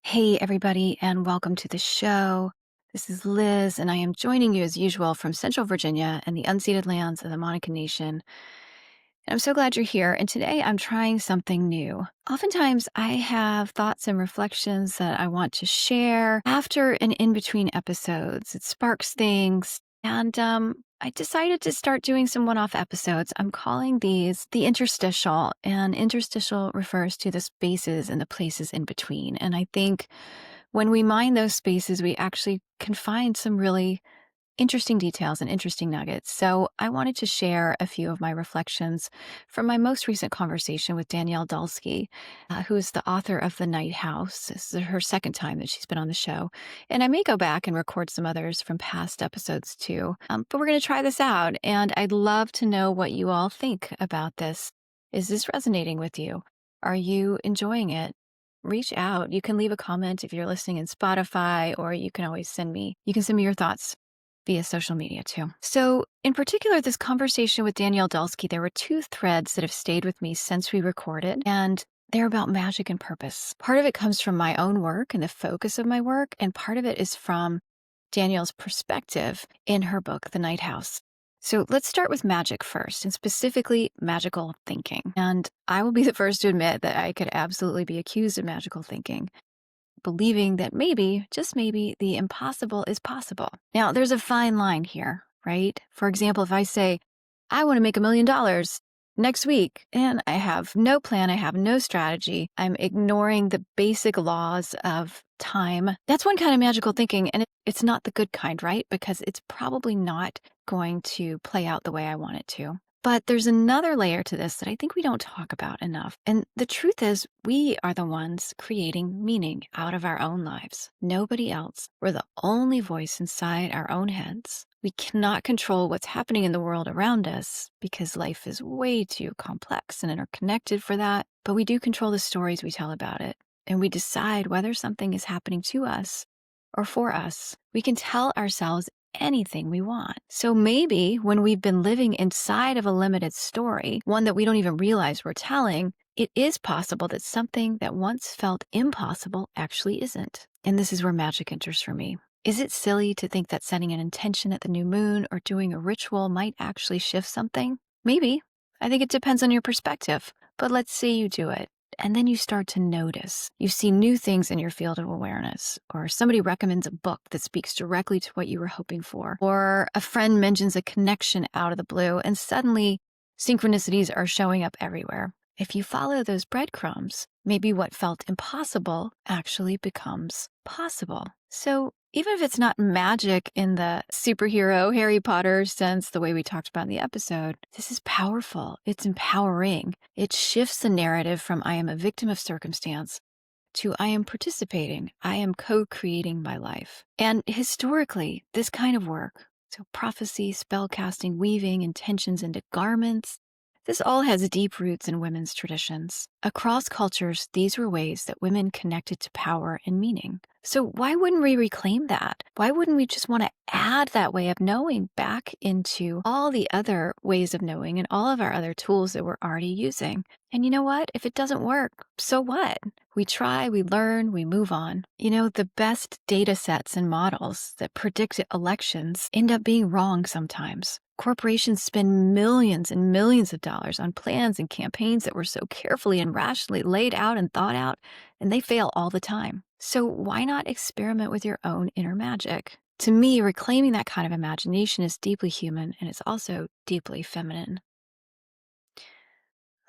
Hey, everybody, and welcome to the show. This is Liz, and I am joining you as usual from Central Virginia and the unceded lands of the Monacan Nation. And I'm so glad you're here. And today I'm trying something new. Oftentimes, I have thoughts and reflections that I want to share after and in between episodes. It sparks things. And I decided to start doing some one off episodes. I'm calling these the interstitial, and interstitial refers to the spaces and the places in between. And I think when we mind those spaces, we actually can find some really interesting details and interesting nuggets. So I wanted to share a few of my reflections from my most recent conversation with Danielle Dulski, who is the author of The Night House. This is her second time that she's been on the show. And I may go back and record some others from past episodes too. But we're going to try this out. And I'd love to know what you all think about this. Is this resonating with you? Are you enjoying it? Reach out. You can leave a comment if you're listening in Spotify, or you can always send me your thoughts via social media too. So, in particular, this conversation with Danielle Dulski, there were two threads that have stayed with me since we recorded, and they're about magic and purpose. Part of it comes from my own work and the focus of my work, and part of it is from Danielle's perspective in her book, The Night House. So let's start with magic first, and specifically magical thinking. And I will be the first to admit that I could absolutely be accused of magical thinking, believing that maybe, just maybe, the impossible is possible. Now, there's a fine line here, right? For example, if I say, I want to make $1 million next week, and I have no plan, I have no strategy, I'm ignoring the basic laws of time. That's one kind of magical thinking, and it's not the good kind, right? Because it's probably not going to play out the way I want it to. But there's another layer to this that I think we don't talk about enough. And the truth is, we are the ones creating meaning out of our own lives. Nobody else. We're the only voice inside our own heads. We cannot control what's happening in the world around us because life is way too complex and interconnected for that. But we do control the stories we tell about it. And we decide whether something is happening to us or for us. We can tell ourselves anything we want. So maybe when we've been living inside of a limited story, one that we don't even realize we're telling, it is possible that something that once felt impossible actually isn't. And this is where magic enters for me. Is it silly to think that setting an intention at the new moon or doing a ritual might actually shift something? Maybe. I think it depends on your perspective. But let's say you do it. And then you start to notice. You see new things in your field of awareness, or somebody recommends a book that speaks directly to what you were hoping for, or a friend mentions a connection out of the blue, and suddenly synchronicities are showing up everywhere. If you follow those breadcrumbs, maybe what felt impossible actually becomes possible. So even if it's not magic in the superhero Harry Potter sense, the way we talked about in the episode, this is powerful. It's empowering. It shifts the narrative from I am a victim of circumstance to I am participating. I am co-creating my life. And historically, this kind of work, so prophecy, spellcasting, weaving intentions into garments, this all has deep roots in women's traditions. Across cultures, these were ways that women connected to power and meaning. So why wouldn't we reclaim that? Why wouldn't we just want to add that way of knowing back into all the other ways of knowing and all of our other tools that we're already using? And you know what? If it doesn't work, so what? We try, we learn, we move on. You know, the best data sets and models that predict elections end up being wrong sometimes. Corporations spend millions and millions of dollars on plans and campaigns that were so carefully and rationally laid out and thought out, and they fail all the time. So why not experiment with your own inner magic? To me, reclaiming that kind of imagination is deeply human, and it's also deeply feminine.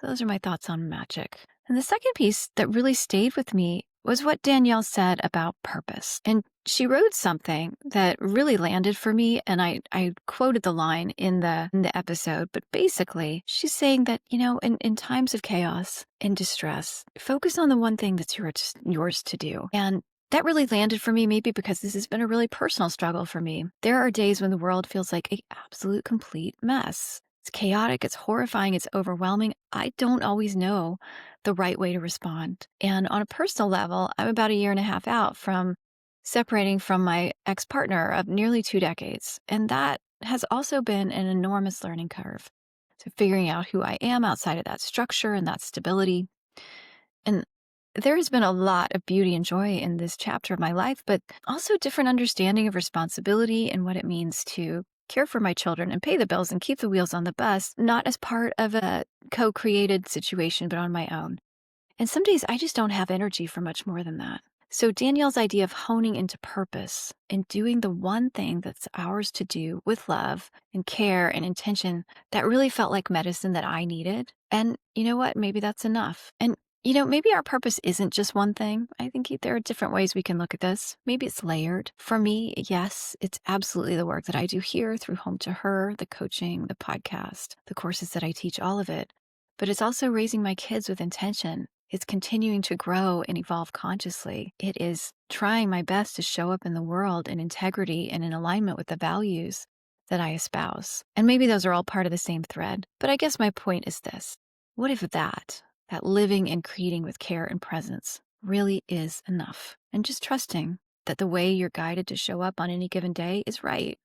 Those are my thoughts on magic. And the second piece that really stayed with me was what Danielle said about purpose. And she wrote something that really landed for me, and I quoted the line in the episode, but basically she's saying that, you know, in times of chaos and distress, focus on the one thing that's yours to do. And that really landed for me, maybe because this has been a really personal struggle for me. There are days when the world feels like an absolute complete mess. It's chaotic, it's horrifying, it's overwhelming. I don't always know the right way to respond. And on a personal level, I'm about 1.5 years out from separating from my ex-partner of nearly 2 decades. And that has also been an enormous learning curve. So figuring out who I am outside of that structure and that stability. And there has been a lot of beauty and joy in this chapter of my life, but also different understanding of responsibility and what it means to care for my children and pay the bills and keep the wheels on the bus, not as part of a co created situation, but on my own. And some days I just don't have energy for much more than that. So, Danielle's idea of honing into purpose and doing the one thing that's ours to do with love and care and intention, that really felt like medicine that I needed. And you know what? Maybe that's enough. And maybe our purpose isn't just one thing. I think there are different ways we can look at this. Maybe it's layered. For me, yes, it's absolutely the work that I do here through Home to Her, the coaching, the podcast, the courses that I teach, all of it. But it's also raising my kids with intention. It's continuing to grow and evolve consciously. It is trying my best to show up in the world in integrity and in alignment with the values that I espouse. And maybe those are all part of the same thread. But I guess my point is this. What if that living and creating with care and presence really is enough? And just trusting that the way you're guided to show up on any given day is right.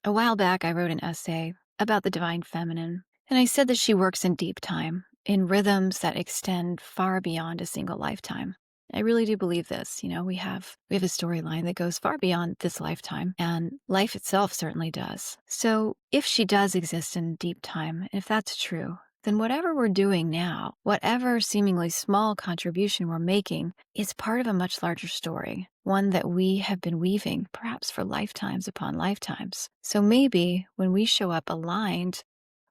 A while back, I wrote an essay about the divine feminine, and I said that she works in deep time, in rhythms that extend far beyond a single lifetime. I really do believe this. We have a storyline that goes far beyond this lifetime, and life itself certainly does. So if she does exist in deep time, and if that's true, then whatever we're doing now, whatever seemingly small contribution we're making, is part of a much larger story, one that we have been weaving perhaps for lifetimes upon lifetimes. So maybe when we show up aligned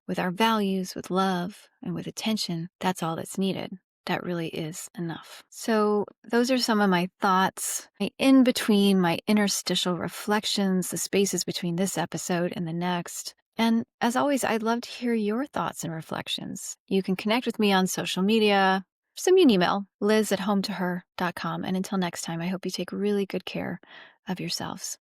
with our values, with love, and with attention, that's all that's needed. That really is enough. So those are some of my thoughts, my in between, my interstitial reflections, the spaces between this episode and the next. And as always, I'd love to hear your thoughts and reflections. You can connect with me on social media, send me an email, liz@hometoher.com. And until next time, I hope you take really good care of yourselves.